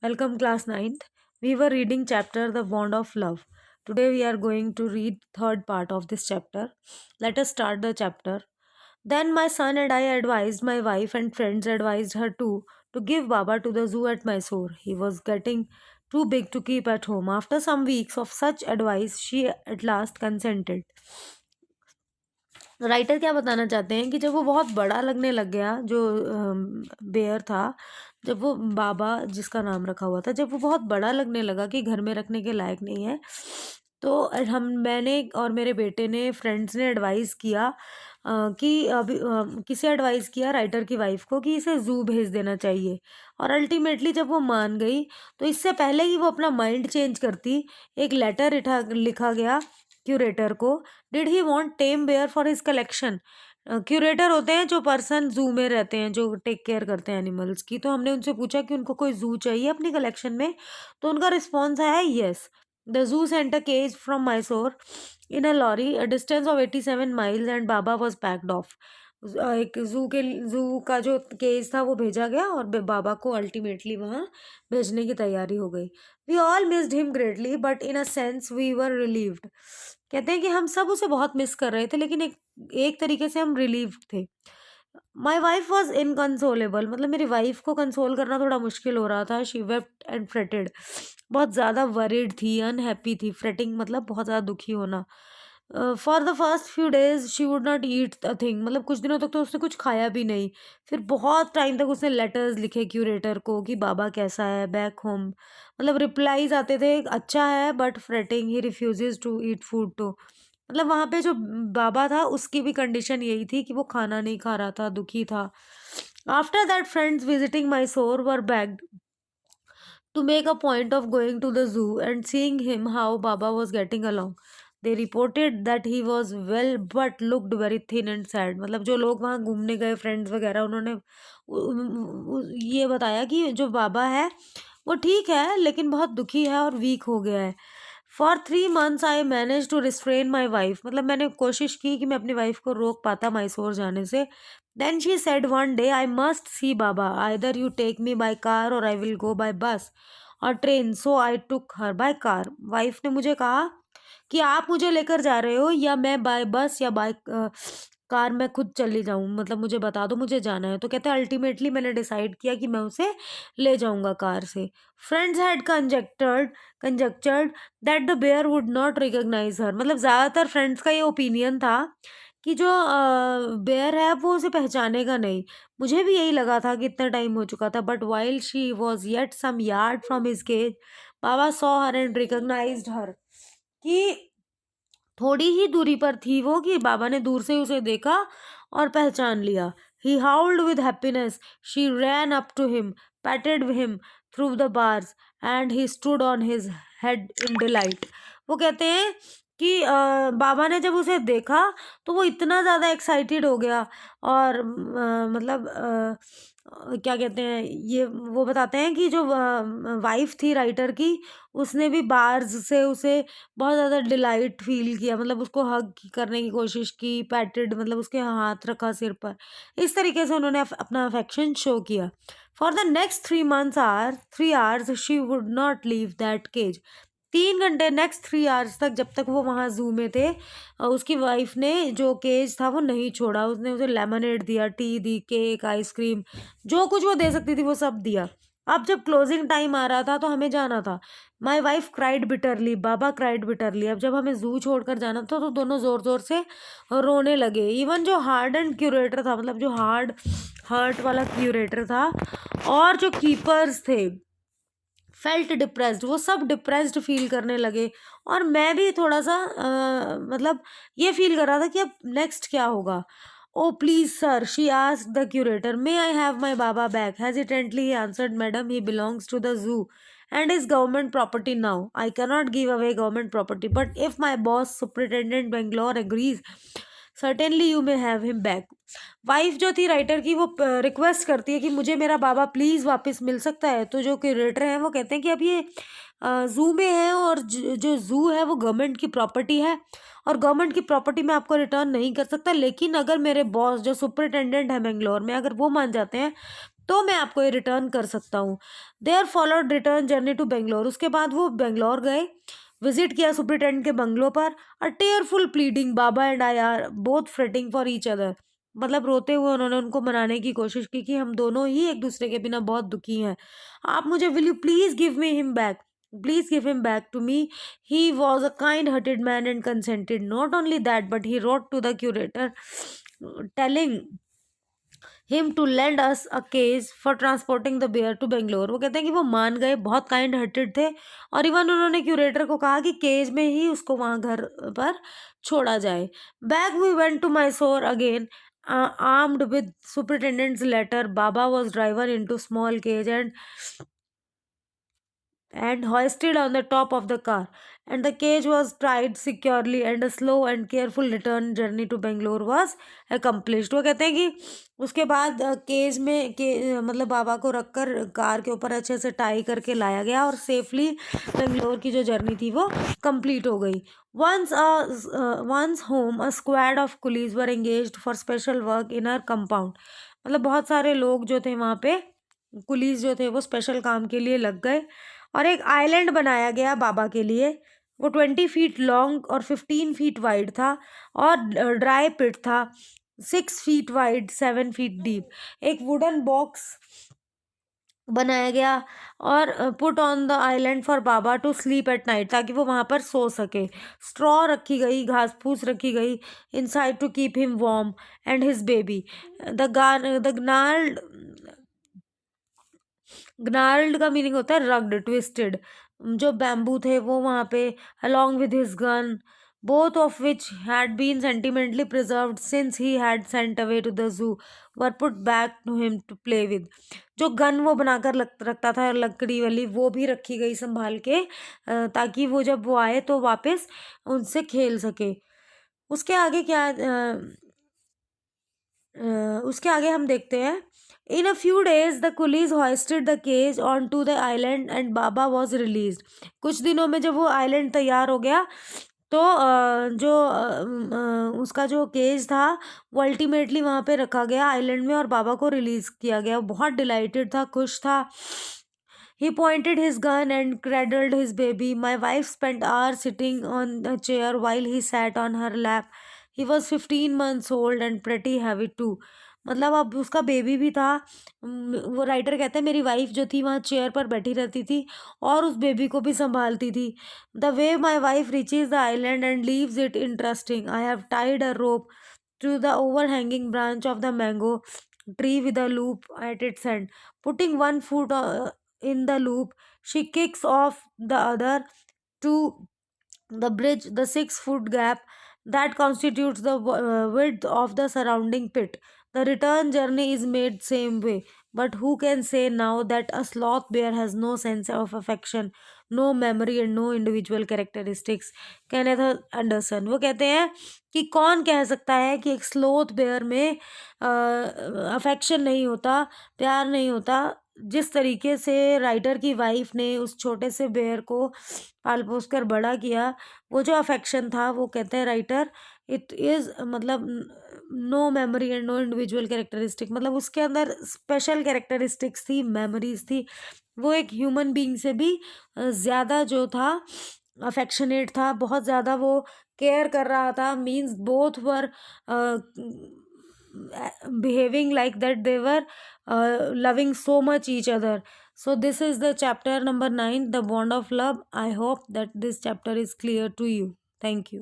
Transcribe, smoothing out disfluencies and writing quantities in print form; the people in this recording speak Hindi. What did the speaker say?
Welcome class ninth. We were reading chapter The Bond of Love. Today we are going to read third part of this chapter. Let us start the chapter. Then my son and I advised my wife and friends advised her too to give Baba to the zoo at Mysore. He was getting too big to keep at home. After some weeks of such advice, she at last consented. Writer क्या बताना चाहते हैं कि जब वो बहुत बड़ा लगने लग गया जो बेयर था, जब वो बाबा जिसका नाम रखा हुआ था, जब वो बहुत बड़ा लगने लगा कि घर में रखने के लायक नहीं है, तो मैंने और मेरे बेटे ने फ्रेंड्स ने एडवाइस किया कि अभी किसे एडवाइस किया, राइटर की वाइफ को, कि इसे ज़ू भेज देना चाहिए। और अल्टीमेटली जब वो मान गई तो इससे पहले ही वो अपना माइंड चेंज करती, एक लेटर लिखा गया क्यूरेटर को। Did he want tame bear for his collection. Curator होते हैं जो पर्सन जू में रहते हैं, जो टेक केयर करते हैं एनिमल्स की। तो हमने उनसे पूछा कि उनको कोई जू चाहिए अपनी कलेक्शन में, तो उनका रिस्पॉन्स आया yes. The zoo sent a cage from Mysore in a lorry a distance of 87 miles and Baba was packed off. एक जू का जो केज था वो भेजा गया और बाबा को अल्टीमेटली वहाँ भेजने की तैयारी हो गई। We all missed him greatly but in a sense we were relieved. कहते हैं कि हम सब उसे बहुत मिस कर रहे थे, लेकिन एक तरीके से हम रिलीव्ड थे। माई वाइफ वॉज इनकंसोलेबल, मतलब मेरी वाइफ को कंसोल करना थोड़ा मुश्किल हो रहा था। शी वेप्ट एंड फ्रेटेड, बहुत ज़्यादा वरीड थी, अनहैप्पी थी। फ्रेटिंग मतलब बहुत ज़्यादा दुखी होना। For the first few days she would not eat a thing, मतलब कुछ दिनों तक तो उसने कुछ खाया भी नहीं। फिर बहुत टाइम तक उसने लेटर्स लिखे क्यूरेटर को कि बाबा कैसा है बैक होम, मतलब रिप्लाईज आते थे अच्छा है but fretting, he refuses to eat food too. मतलब वहाँ पे जो बाबा था उसकी भी कंडीशन यही थी कि वो खाना नहीं खा रहा था, दुखी था। After that friends visiting Mysore were begged to make a point of going to the zoo and seeing him how Baba was getting along. They reported that he was well but looked very thin and sad. मतलब जो लोग वहाँ घूमने गए फ्रेंड्स वगैरह, उन्होंने ये बताया कि जो बाबा है वो ठीक है लेकिन बहुत दुखी है और वीक हो गया है। For 3 months I manage to restrain my wife, मतलब मैंने कोशिश की कि मैं अपनी वाइफ को रोक पाता मैसूर जाने से। Then she said one day I must see Baba, either you take me by car or I will go by bus or train. So I took her by car. Wife ने मुझे कहा कि आप मुझे लेकर जा रहे हो या मैं बाय बस या बाय कार मैं खुद चली जाऊँ, मतलब मुझे बता दो मुझे जाना है। तो कहते हैं अल्टीमेटली मैंने डिसाइड किया कि मैं उसे ले जाऊंगा कार से। Friends had conjectured that the bear would not recognise her, मतलब ज़्यादातर फ्रेंड्स का ये ओपिनियन था कि जो बेयर है वो उसे पहचानेगा नहीं। मुझे भी यही लगा था कि इतना टाइम हो चुका था। But while she was yet some yard from his cage, Baba saw her and recognised her, कि थोड़ी ही दूरी पर थी वो कि बाबा ने दूर से उसे देखा और पहचान लिया। He howled with happiness, she ran up to him, patted him through the bars and he stood on his head in delight. वो कहते हैं कि बाबा ने जब उसे देखा तो वो इतना ज़्यादा एक्साइटेड हो गया। और मतलब क्या कहते हैं, ये वो बताते हैं कि जो वाइफ थी राइटर की, उसने भी बार्स से उसे बहुत ज़्यादा डिलाइट फील किया, मतलब उसको हग करने की कोशिश की, पैटेड मतलब उसके हाथ रखा सिर पर। इस तरीके से उन्होंने अपना अफेक्शन शो किया। For the next 3 hours she would not leave that cage. 3 घंटे नेक्स्ट 3 hours तक, जब तक वो वहाँ जू में थे, उसकी वाइफ ने जो केज था वो नहीं छोड़ा। उसने उसे लेमनेड दिया, टी दी, केक, आइसक्रीम, जो कुछ वो दे सकती थी वो सब दिया। अब जब क्लोजिंग टाइम आ रहा था तो हमें जाना था। My wife cried bitterly, Baba cried bitterly. अब जब हमें जू छोड़कर जाना था तो दोनों जोर जोर से रोने लगे। इवन जो हार्ड एंड क्यूरेटर था, मतलब जो हार्ड हर्ट वाला क्यूरेटर था, और जो कीपर्स थे, फेल्ट डिप्रेस्ड, वो सब डिप्रेस्ड फील करने लगे। और मैं भी थोड़ा सा मतलब ये फील कर रहा था कि अब नेक्स्ट क्या होगा। Oh please sir, she asked the curator, may I have my Baba back. Hesitantly he answered, madam he belongs to the zoo and is government property now. I cannot give away government property, but if my boss superintendent Bangalore agrees, certainly you may have him back. Wife जो थी राइटर की, वो रिक्वेस्ट करती है कि मुझे मेरा बाबा प्लीज़ वापस मिल सकता है। तो जो क्यूरेटर हैं वो कहते हैं कि अब ये ज़ू में है और जो ज़ू है वो गवर्नमेंट की प्रॉपर्टी है और गवर्नमेंट की प्रॉपर्टी में आपको रिटर्न नहीं कर सकता। लेकिन अगर मेरे बॉस जो सुपरिटेंडेंट है बेंगलोर में, अगर वो मान जाते हैं तो मैं आपको ये रिटर्न कर सकता हूँ। There followed return journey to Bangalore. उसके बाद वो बेंगलोर गए, विजिट किया सुपरिटेंडेंट के बंगलों पर। A tearful pleading Baba and I are both fretting for each other. मतलब रोते हुए उन्होंने उनको मनाने की कोशिश की कि हम दोनों ही एक दूसरे के बिना बहुत दुखी हैं। आप मुझे, will you please give me him back, please give him back to me, he was a kind hearted man and consented. Not only that but he wrote to the curator telling him to lend us a cage for transporting the bear to Bangalore. वो कहते हैं कि वो मान गए, बहुत काइंड हार्टेड थे, और इवन उन्होंने क्यूरेटर को कहा कि केज में ही उसको वहाँ घर पर छोड़ा जाए। Back we went to Mysore again, armed with superintendent's letter. Baba was driven into small cage and hoisted on the top of the car, and the cage was tied securely, and a slow and careful return journey to Bangalore was accomplished. वो कहते हैं कि उसके बाद केज में मतलब बाबा को रखकर कार के ऊपर अच्छे से टाई करके लाया गया और सेफली बेंगलोर की जो जर्नी थी वो कंप्लीट हो गई। once home, a squad of coolies were engaged for special work in her compound. मतलब बहुत सारे लोग जो थे वहाँ पे, कुलीज जो थे वो स्पेशल काम के लिए लग गए, और एक आइलैंड बनाया गया बाबा के लिए। वो 20 फीट लॉन्ग और 15 फीट वाइड था, और ड्राई पिट था, 6 फीट वाइड 7 फीट डीप। एक वुडन बॉक्स बनाया गया और put on the island for Baba to sleep at night, ताकि वो वहाँ पर सो सके। स्ट्रॉ रखी गई, घास फूस रखी गई inside to keep him warm and his baby. The gnarled का मीनिंग होता है रग्ड, ट्विस्टेड। जो बैम्बू थे वो वहाँ पे, along with his gun, both of which had been sentimentally preserved since he had sent away to the zoo, were put back to him to play with. जो गन वो बनाकर रखता था लकड़ी वाली, वो भी रखी गई संभाल के, ताकि वो जब वो आए तो वापस उनसे खेल सके। उसके आगे क्या उसके आगे हम देखते हैं, in a few days the coolies hoisted the cage on to the island and Baba was release. कुछ दिनों में जब वो आइलैंड तैयार हो गया तो उसका जो केज था वो अल्टीमेटली वहाँ पे रखा गया आइलैंड में, और बाबा को रिलीज किया गया। वो बहुत डिलाइटेड था, खुश था। He pointed his gun and cradled his baby. My wife spent hours sitting on a chair while he sat on her lap. He was 15 months old and pretty heavy too. मतलब अब उसका बेबी भी था। वो राइटर कहते हैं मेरी वाइफ जो थी वहाँ चेयर पर बैठी रहती थी और उस बेबी को भी संभालती थी। The way my wife reaches the island and leaves it interesting. I have Tide a rope to the overhanging branch of the mango tree with a loop at its end. Putting one foot in the loop, she kicks off the other to the bridge, the 6 foot gap that constitutes the width of the surrounding pit. The return journey is made same way. But who can say now that a sloth bear has no sense of affection, no memory and no individual characteristics? Kenneth Anderson वो कहते हैं कि कौन कह सकता है कि एक स्लोथ बेयर में अफेक्शन नहीं होता, प्यार नहीं होता, जिस तरीके से राइटर की वाइफ ने उस छोटे से बेयर को पाल पोस कर बड़ा किया, वो जो अफेक्शन था, वो कहते हैं राइटर, इट इज़ मतलब no memory and no individual characteristic. मतलब उसके अंदर स्पेशल कैरेक्टरिस्टिक्स थी, मेमोरीज थी। वो एक ह्यूमन बीइंग से भी ज़्यादा जो था अफेक्शनेट था, बहुत ज़्यादा वो केयर कर रहा था। Means both were behaving like that, they were loving so much each other. So this is the chapter number 9, the bond of love. I hope that this chapter is clear to you. Thank you.